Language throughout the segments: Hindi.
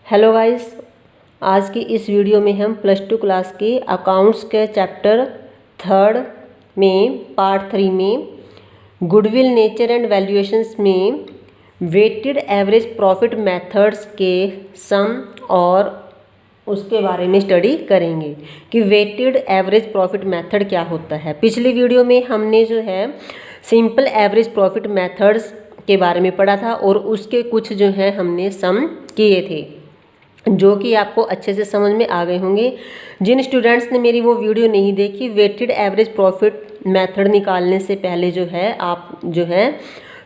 हेलो गाइस, आज की इस वीडियो में हम +2 क्लास के अकाउंट्स के चैप्टर 3 में पार्ट 3 में गुडविल नेचर एंड वैल्यूएशंस में वेटेड एवरेज प्रॉफिट मेथड्स के सम और उसके बारे में स्टडी करेंगे कि वेटेड एवरेज प्रॉफिट मेथड क्या होता है। पिछली वीडियो में हमने जो है सिंपल एवरेज प्रॉफिट मेथड्स के बारे में पढ़ा था और उसके कुछ जो है हमने सम किए थे जो कि आपको अच्छे से समझ में आ गए होंगे। जिन स्टूडेंट्स ने मेरी वो वीडियो नहीं देखी, वेटेड एवरेज प्रॉफिट मेथड निकालने से पहले जो है आप जो है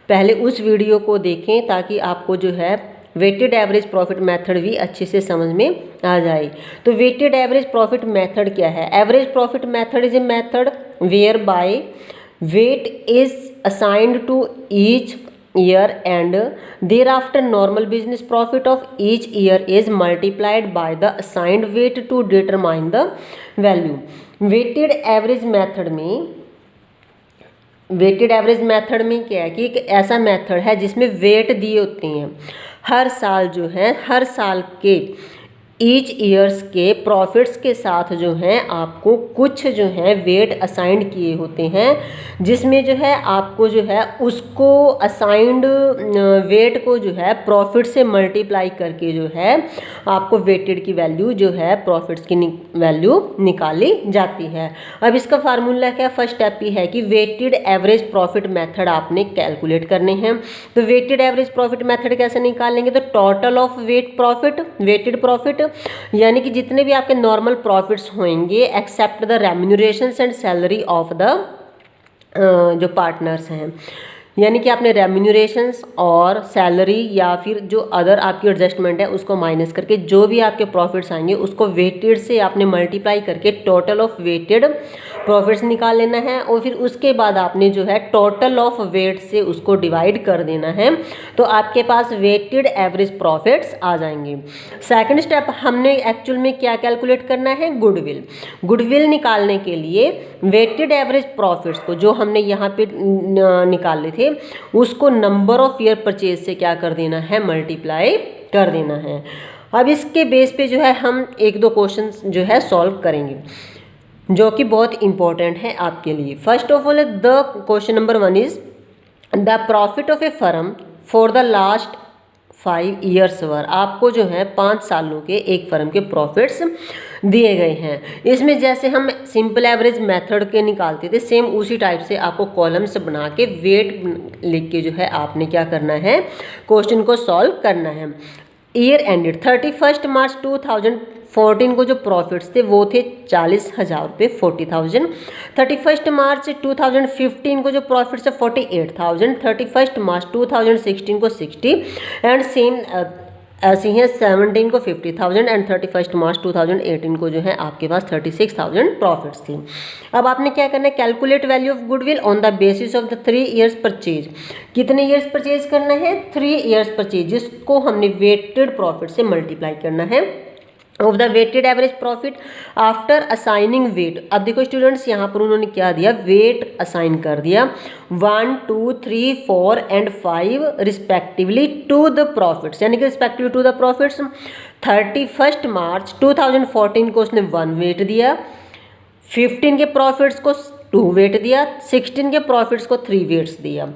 पहले उस वीडियो को देखें ताकि आपको जो है वेटेड एवरेज प्रॉफिट मेथड भी अच्छे से समझ में आ जाए। तो वेटेड एवरेज प्रॉफिट मेथड क्या है? Average profit method is a method where by weight is assigned to each year and thereafter normal business profit of each year is multiplied by the assigned weight to determine the value. weighted average method में क्या है कि एक ऐसा मेथड है जिसमें वेट दिए होते हैं। हर साल जो है हर साल के ईच ईयर्स के प्रॉफिट्स के साथ जो है आपको कुछ जो है वेट असाइंड किए होते हैं, जिसमें जो है आपको जो है उसको असाइंड वेट को जो है प्रॉफिट से मल्टीप्लाई करके जो है आपको वेटेड की वैल्यू जो है प्रॉफिट्स की वैल्यू निकाली जाती है। अब इसका फार्मूला क्या? फर्स्ट स्टेप ही है कि वेटेड एवरेज प्रॉफिट मेथड आपने कैलकुलेट करने हैं। तो वेटेड एवरेज प्रॉफिट मेथड कैसे निकालेंगे? तो total of weight profit, weighted profit यानी कि जितने भी आपके नॉर्मल प्रॉफिट्स होंगे except the remunerations and salary of the जो पार्टनर्स हैं, यानी कि आपने रेम्यूनरेशंस और सैलरी या फिर जो अदर आपकी एडजस्टमेंट है उसको माइनस करके जो भी आपके प्रॉफिट्स आएंगे उसको वेटेड से आपने मल्टीप्लाई करके टोटल ऑफ वेटेड प्रॉफिट्स निकाल लेना है और फिर उसके बाद आपने जो है टोटल ऑफ वेट से उसको डिवाइड कर देना है, तो आपके पास वेटेड एवरेज प्रॉफिट्स आ जाएंगे। सेकंड स्टेप हमने एक्चुअल में क्या कैलकुलेट करना है? गुडविल। गुडविल निकालने के लिए वेटेड एवरेज प्रॉफिट्स को जो हमने यहाँ पे निकाले थे उसको नंबर ऑफ ईयर परचेज से क्या कर देना है? मल्टीप्लाई कर देना है। अब इसके बेस पे जो है हम एक दो क्वेश्चन जो है सॉल्व करेंगे जो कि बहुत इंपॉर्टेंट है आपके लिए। First of all the question number 1 is the profit of a firm for the last 5 years were. आपको जो है 5 सालों के एक फर्म के प्रॉफिट्स दिए गए हैं। इसमें जैसे हम सिंपल एवरेज मेथड के निकालते थे सेम उसी टाइप से आपको कॉलम्स बना के वेट लिख के जो है आपने क्या करना है? क्वेश्चन को सॉल्व करना है। ईयर एंडेड 31 मार्च 2014 को जो प्रॉफिट्स थे वो थे 40,000 रुपये, 40,000। 31 मार्च 2015 को जो प्रॉफिट्स है 48,000। 31 मार्च 2016 को 60 एंड सेम ऐसी हैं 17 को 50,000 एंड 31 मार्च 2018 को जो है आपके पास 36,000 प्रॉफिट्स थी। अब आपने क्या करना है? Calculate value of goodwill on the basis of the 3 years purchase. कितने ईयर्स परचेज करना है? 3 ईयर्स परचेज, जिसको हमने वेटेड प्रॉफिट से मल्टीप्लाई करना है of the weighted average profit after assigning weight. अब देखो स्टूडेंट्स यहाँ पर उन्होंने क्या दिया? वेट असाइन कर दिया 1, 2, 3, 4 and 5 respectively to the profits, यानी कि रिस्पेक्टिवली टू द प्रॉफिट्स। 31 मार्च 2014 को उसने 1 वेट दिया, 15 के प्रॉफिट्स को 2 वेट दिया, 16 के प्रॉफिट्स को 3 वेट्स दिया।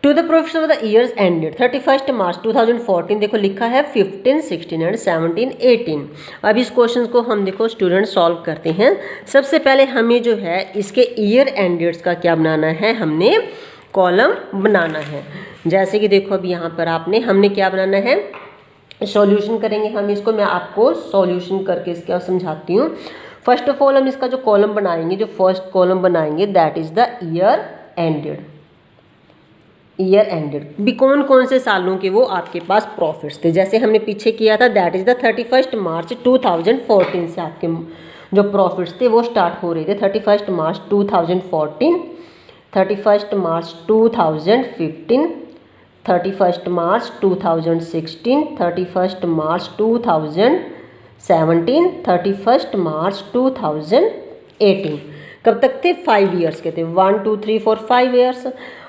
To the profits of the years ended 31 मार्च 2014 देखो लिखा है 15, 16 एंड 17, 18। अब इस क्वेश्चन को हम देखो स्टूडेंट सॉल्व करते हैं। सबसे पहले हमें जो है इसके ईयर एंडेड्स का क्या बनाना है? हमने कॉलम बनाना है। जैसे कि देखो अब यहाँ पर हमने क्या बनाना है? सॉल्यूशन करेंगे हम इसको। मैं आपको सॉल्यूशन करके इसका समझाती हूँ। फर्स्ट ऑफ ऑल हम इसका जो कॉलम बनाएंगे, जो फर्स्ट कॉलम बनाएंगे that is the year ended. Year ended भी कौन कौन से सालों के वो आपके पास प्रॉफिट्स थे, जैसे हमने पीछे किया था दैट इज द 31 मार्च 2014 से आपके जो प्रॉफिट्स थे वो स्टार्ट हो रहे थे। 31 मार्च 2014, 31 मार्च 2015, 31 मार्च 2016, 31 मार्च 2017, 31 मार्च 2018। कब तक थे? 5 ईयर्स के थे। 1, 2, 3, 4, 5 ईयर्स।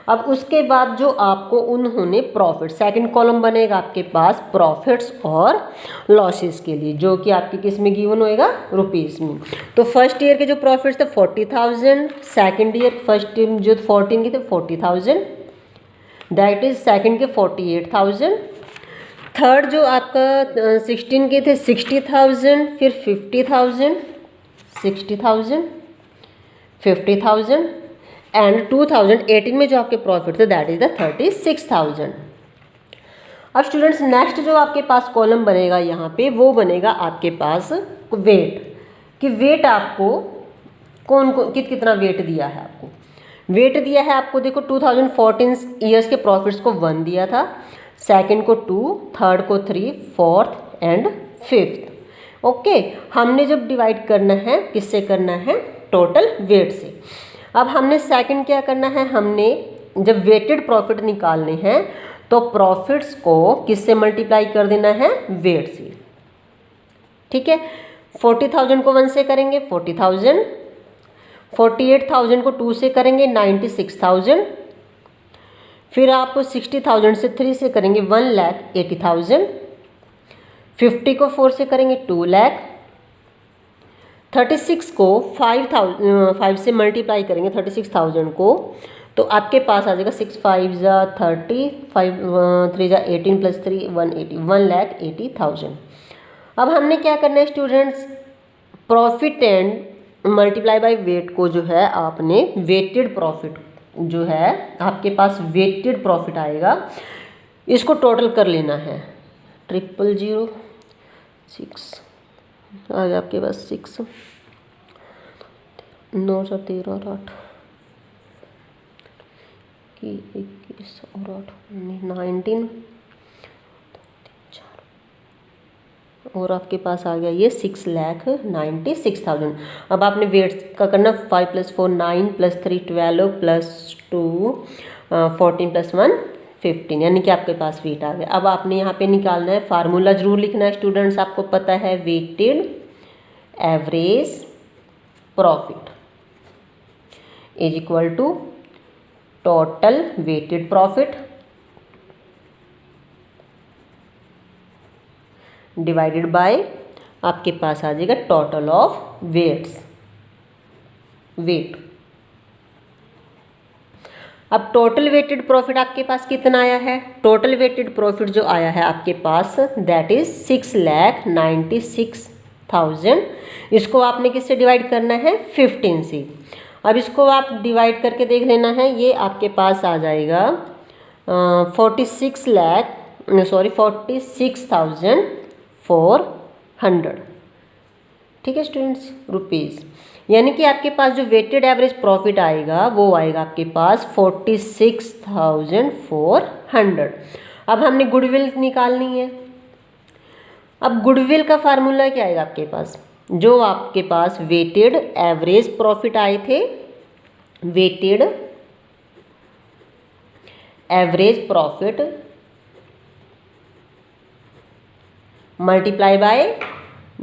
अब उसके बाद जो आपको उन्होंने प्रॉफिट, सेकंड कॉलम बनेगा आपके पास प्रॉफिट्स और लॉसेस के लिए, जो कि आपके किस में गिवन होएगा, रुपीज़ में। तो फर्स्ट ईयर के जो प्रॉफिट्स थे 40,000, सेकंड ईयर फर्स्ट जो 14 के थे 40,000, दैट इज सेकंड के 48,000, थर्ड जो आपका 16 के थे 60,000, फिर 50,000, 60,000, 50,000 एंड 2018 में जो आपके प्रॉफिट थे दैट इज द 36,000। अब स्टूडेंट्स नेक्स्ट जो आपके पास कॉलम बनेगा यहाँ पे वो बनेगा आपके पास वेट, कि वेट आपको कौन कौन कितना वेट दिया है आपको। वेट दिया है आपको, देखो 2014 ईयर्स के प्रॉफिट्स को 1 दिया था, सेकंड को 2, थर्ड को 3, फोर्थ एंड फिफ्थ। ओके, हमने जब डिवाइड करना है किससे करना है, टोटल वेट से। अब हमने सेकंड क्या करना है, हमने जब वेटेड प्रॉफिट निकालने हैं तो प्रॉफिट्स को किससे मल्टीप्लाई कर देना है, वेट से। ठीक है, 40,000 को 1 से करेंगे 40,000, 48,000 को 2 से करेंगे 96,000, फिर आप 60,000 से 3 से करेंगे 1,80,000, 50 को 4 से करेंगे 2 लाख, 36 को 5 से मल्टीप्लाई करेंगे 36,000 को, तो आपके पास आ जाएगा 6 5 जा 30, 5 3 जा 18 प्लस 3 180, 1,80,000। अब हमने क्या करना है students, profit and multiply by weight को जो है आपने वेटेड प्रॉफिट जो है आपके पास वेटेड प्रॉफिट आएगा, इसको टोटल कर लेना है। 00006 आज आपके पास 6 9 से 13 और 8 की 21 और 8 19 और आपके पास आ गया ये 6,96,000। अब आपने वेट का करना 5 + 4 9 + 3 12 + 2 14 + 1 15, यानी कि आपके पास वेट आ गया। अब आपने यहाँ पे निकालना है, फार्मूला जरूर लिखना है स्टूडेंट्स, आपको पता है weighted average profit is equal to total weighted profit divided by आपके पास आ जाएगा टोटल ऑफ वेट्स, वेट। अब टोटल वेटेड प्रॉफिट आपके पास कितना आया है, टोटल वेटेड प्रॉफिट जो आया है आपके पास दैट इज 6,96,000। इसको आपने किससे डिवाइड करना है, 15 से। अब इसको आप डिवाइड करके देख लेना है, ये आपके पास आ जाएगा 46,400। ठीक है स्टूडेंट्स, रुपीज़, यानी कि आपके पास जो वेटेड एवरेज प्रॉफिट आएगा वो आएगा आपके पास 46,400। अब हमने गुडविल निकालनी है। अब गुडविल का फार्मूला क्या आएगा आपके पास, जो आपके पास वेटेड एवरेज प्रॉफिट आए थे, weighted average profit multiply by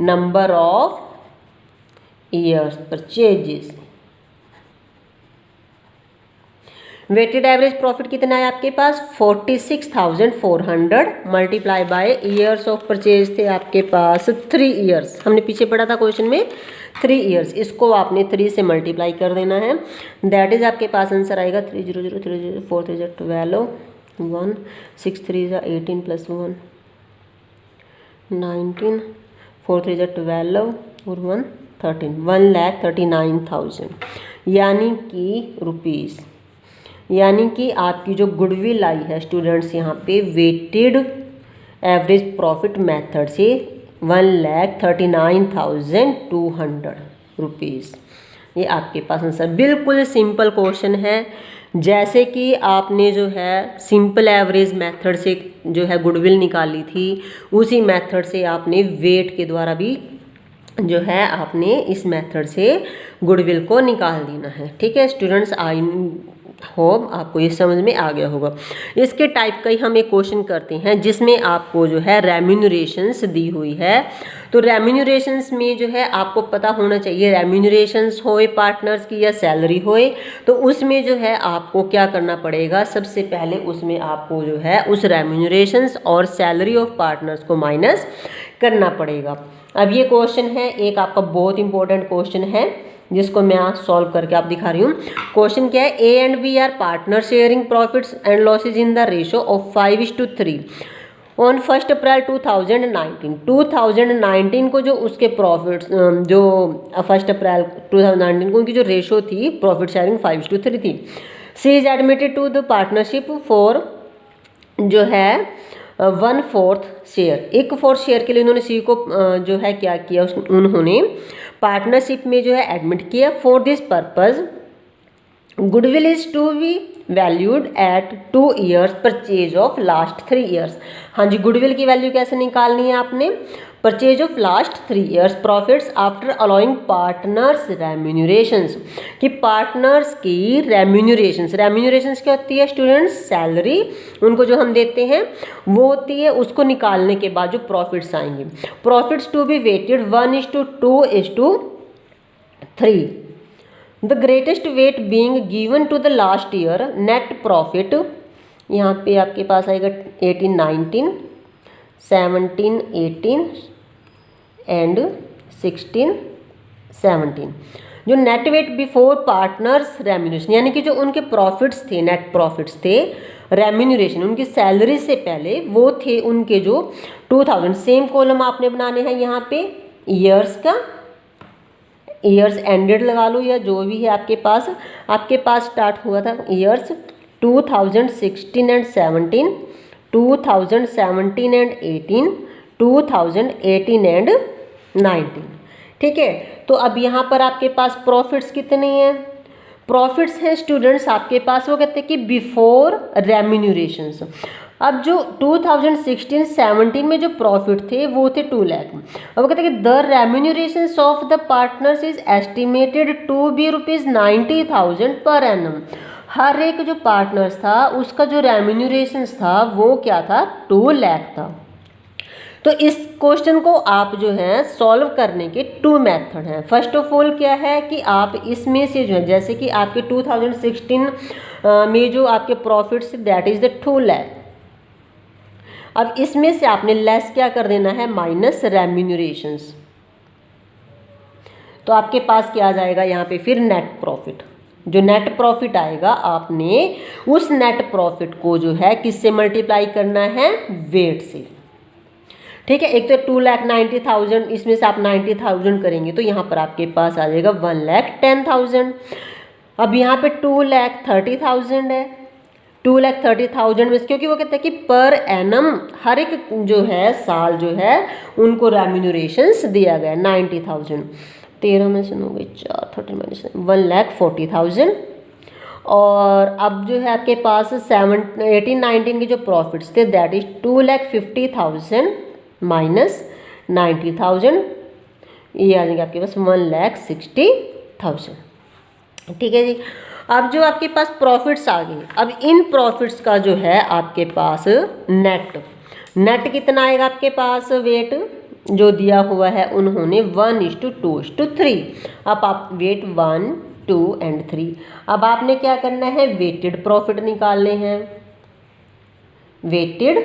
number of years purchases. Weighted average profit कितना है आपके पास 46,400 multiply by years of purchase थे आपके पास 3 ईयर्स, हमने पीछे पढ़ा था क्वेश्चन में 3 ईयर्स, इसको आपने 3 से मल्टीप्लाई कर देना है, दैट इज आपके पास आंसर आएगा 300 300 4 3 12 1 6 3 18 + 1 19 4 3 12 और 1 13 1,39,000 यानी कि रुपीज़, यानी कि आपकी जो गुडविल आई है स्टूडेंट्स यहाँ पे वेटेड एवरेज प्रॉफिट मेथड से 1,39,200 रुपीज़। ये आपके पास आंसर, बिल्कुल सिंपल क्वेश्चन है, जैसे कि आपने जो है सिंपल एवरेज मेथड से जो है गुडविल निकाली थी, उसी मेथड से आपने वेट के द्वारा भी जो है आपने इस मेथड से गुडविल को निकाल देना है। ठीक है स्टूडेंट्स, होप आपको ये समझ में आ गया होगा। इसके टाइप का ही हम एक क्वेश्चन करते हैं जिसमें आपको जो है रेम्यूनरेशंस दी हुई है। तो रेम्यूनरेशंस में जो है आपको पता होना चाहिए रेम्यूनरेशंस होए पार्टनर्स की या सैलरी होए, तो उसमें जो है आपको क्या करना पड़ेगा, सबसे पहले उसमें आपको जो है उस रेम्यूनरेशंस और सैलरी ऑफ पार्टनर्स को माइनस करना पड़ेगा। अब ये क्वेश्चन है एक आपका बहुत इंपॉर्टेंट क्वेश्चन है जिसको मैं आज सॉल्व करके आप दिखा रही हूँ। क्वेश्चन क्या है, A and B are partner sharing profits and losses in the ratio of 5:3 on 1 April 2019। 2019 को जो उसके प्रॉफिट्स जो 1 अप्रैल 2019 को उनकी जो रेशो थी प्रॉफिट शेयरिंग 5:3 थी। C is admitted to the partnership for जो है 1/4 शेयर, 1/4 शेयर के लिए उन्होंने सी को जो है क्या किया, उन्होंने पार्टनरशिप में जो है एडमिट किया। For this purpose goodwill is to be valued at 2 years purchase of last 3 years। हाँ जी, गुडविल की वैल्यू कैसे निकालनी है आपने, purchase of last 3 years profits after allowing partners remunerations, कि पार्टनर्स की रेम्यूनरेशंस, रेम्यूनरेशंस क्या होती है स्टूडेंट्स, सैलरी उनको जो हम देते हैं वो होती है, उसको निकालने के बाद जो प्रॉफिट्स आएंगे, profits to be weighted 1:2:3, the greatest weight being given to the last year net profit. यहाँ पे आपके पास आएगा 18-19, 17-18 एंड 16-17। जो net weight before partners remuneration, यानी कि जो उनके प्रॉफिट्स थे, नेट प्रॉफिट्स थे, रेम्यूनरेशन उनकी सैलरी से पहले वो थे उनके जो 2000। सेम कॉलम आपने बनाने हैं यहाँ पे ईयर्स का, ईयर्स एंडेड लगा लो या जो भी है आपके पास स्टार्ट हुआ था ईयर्स 2016 एंड 17, 2017 एंड 18, 2018 एंड 19। ठीक है, तो अब यहाँ पर आपके पास प्रॉफिट्स कितने हैं, प्रॉफिट्स हैं स्टूडेंट्स आपके पास, वो कहते हैं कि बिफोर रेम्यूनरेशंस। अब जो 2016-17 में जो प्रॉफिट थे वो थे 2 लाख। अब वो कहते हैं कि the remunerations of the partners is estimated to be ₹90,000 per annum. हर एक जो पार्टनर्स था उसका जो रेम्यूनरेशंस था वो क्या था, 2 लाख था। तो इस क्वेश्चन को आप जो है सॉल्व करने के 2 मेथड हैं। फर्स्ट ऑफ ऑल क्या है कि आप इसमें से जो है, जैसे कि आपके 2016 में जो आपके profits that is the 2 lakh, अब इसमें से आपने लेस क्या कर देना है, माइनस रेम्यूनरेशंस। तो आपके पास क्या आ जाएगा यहाँ पे फिर नेट प्रॉफिट। जो नेट प्रॉफिट आएगा आपने उस नेट प्रॉफिट को जो है किससे मल्टीप्लाई करना है, वेट से। ठीक है, एक तो 2,90,000, इसमें से आप 90,000 करेंगे तो यहाँ पर आपके पास आ जाएगा 1,10,000। अब यहाँ पे 2,30,000 है, 2,30,000 में, क्योंकि वो कहते हैं कि पर एनम हर एक जो है साल जो है उनको रेम्यूनरेशंस दिया गया 90,000। 13 में से 9 गए 4, 13 माइनस 1,40,000। और अब जो है आपके पास 18-19 के जो प्रॉफिट्स थे दैट इज 2,50,000 माइनस 90,000, ये आ जाएंगे आपके पास 1,60,000। ठीक है जी, अब जो आपके पास प्रॉफिट्स आ गए, अब इन प्रॉफिट्स का जो है आपके पास नेट कितना आएगा आपके पास, वेट जो दिया हुआ है उन्होंने 1:2:3। अब आप वेट 1, 2 एंड 3। अब आपने क्या करना है, वेटेड प्रॉफिट निकालने हैं। वेटेड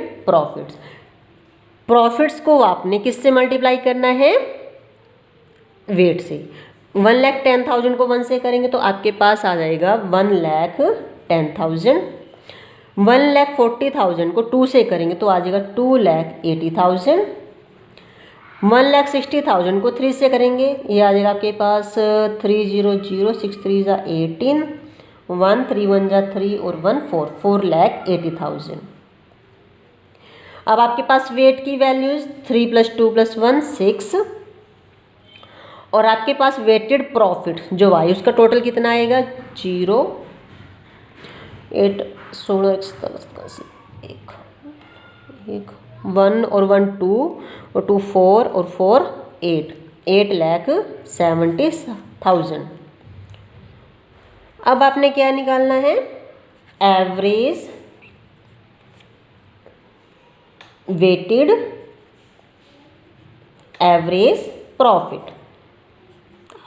प्रॉफिट्स को आपने किससे मल्टीप्लाई करना है, वेट से। 1,10,000 को 1 से करेंगे तो आपके पास आ जाएगा 1,10,000। 1,40,000 को 2 से करेंगे तो आ जाएगा 2,80,000। 1,60,000 को 3 से करेंगे, ये आ जाएगा आपके पास 300, 6 3 = 18, 1 3 1 = 3 और 1 4, 4,80,000। अब आपके पास वेट की वैल्यूज 3 + 2 + 1 6, और आपके पास वेटेड प्रॉफिट जो आए उसका टोटल कितना आएगा, 0 8 16 1 1 और 1 2 और 2 4 और 4 8, 8,70,000। अब आपने क्या निकालना है, एवरेज वेटेड एवरेज प्रॉफिट।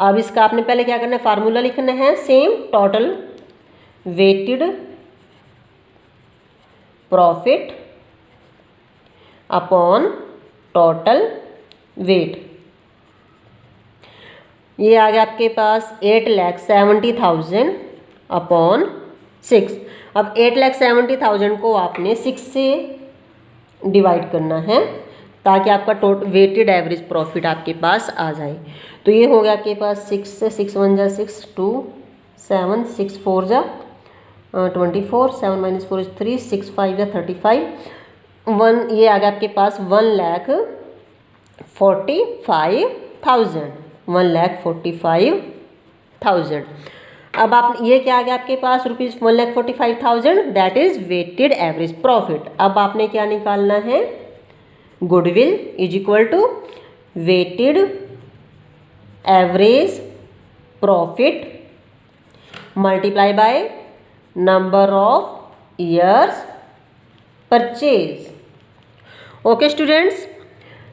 अब इसका आपने पहले क्या करना है, फार्मूला लिखना है same, total weighted profit upon total weight. ये आ गया आपके पास 8,70,000 अपॉन 6। अब 8,70,000 को आपने 6 से डिवाइड करना है ताकि आपका टोटल वेटेड एवरेज प्रॉफिट आपके पास आ जाए। तो ये हो गया आपके पास 6 से 6 1 जा 6 2 7 6 4 जा 24 7 - 4 is 3 6 5 जा 35 1 ये आ गया आपके पास 1,45,000 1,45,000। अब आप ये क्या आ गया आपके पास rupees 1,45,000 that is weighted average profit. अब आपने क्या निकालना है, goodwill is equal to weighted average profit multiply by number of years purchase. Okay students,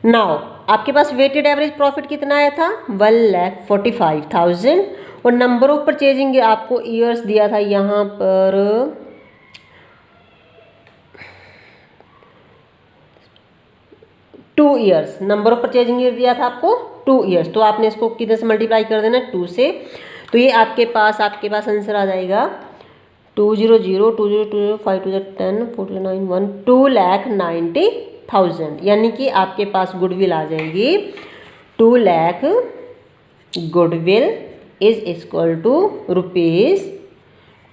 now आपके पास वेटेड एवरेज प्रॉफिट कितना आया था 1,45,000 और नंबर ऑफ परचेजिंग आपको ईयर्स दिया था यहाँ पर 2 years. Number of purchasing year दिया था आपको 2 ईयर्स, तो आपने इसको किधर से मल्टीप्लाई कर देना 2 से। तो ये आपके पास आंसर आ जाएगा 2,00,2,0,2,0,5 2 10 4 9 1 2,90,000, यानी कि आपके पास गुडविल आ जाएगी 2 lakh goodwill is equal to rupees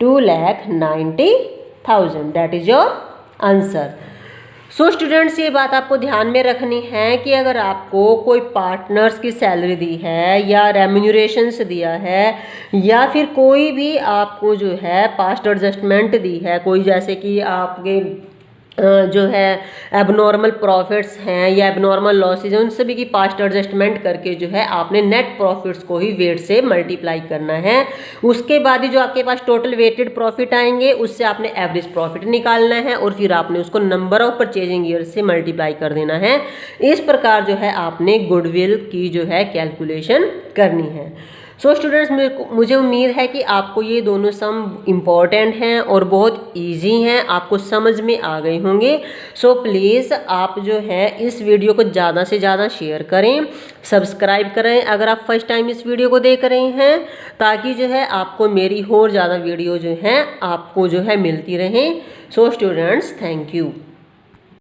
2,90,000 that is your answer. So students, ये बात आपको ध्यान में रखनी है कि अगर आपको कोई पार्टनर्स की सैलरी दी है या रेम्यूनरेशंस दिया है या फिर कोई भी आपको जो है पास्ट एडजस्टमेंट दी है, कोई जैसे कि आपके जो है एबनॉर्मल प्रॉफिट्स हैं या एबनॉर्मल लॉसेज हैं, उन सभी की पास्ट एडजस्टमेंट करके जो है आपने नेट प्रॉफिट्स को ही वेट से मल्टीप्लाई करना है। उसके बाद ही जो आपके पास टोटल वेटेड प्रॉफिट आएंगे उससे आपने एवरेज प्रॉफिट निकालना है और फिर आपने उसको नंबर ऑफ परचेजिंग ईयर से मल्टीप्लाई कर देना है। इस प्रकार जो है आपने गुडविल की जो है कैलकुलेशन करनी है। सो स्टूडेंट्स, मुझे उम्मीद है कि आपको ये दोनों सम इम्पॉर्टेंट हैं और बहुत इजी हैं, आपको समझ में आ गए होंगे। सो प्लीज़ आप जो है इस वीडियो को ज़्यादा से ज़्यादा शेयर करें, सब्सक्राइब करें अगर आप फर्स्ट टाइम इस वीडियो को देख रहे हैं, ताकि जो है आपको मेरी और ज़्यादा वीडियो जो है आपको जो है मिलती रहें। So students, thank you.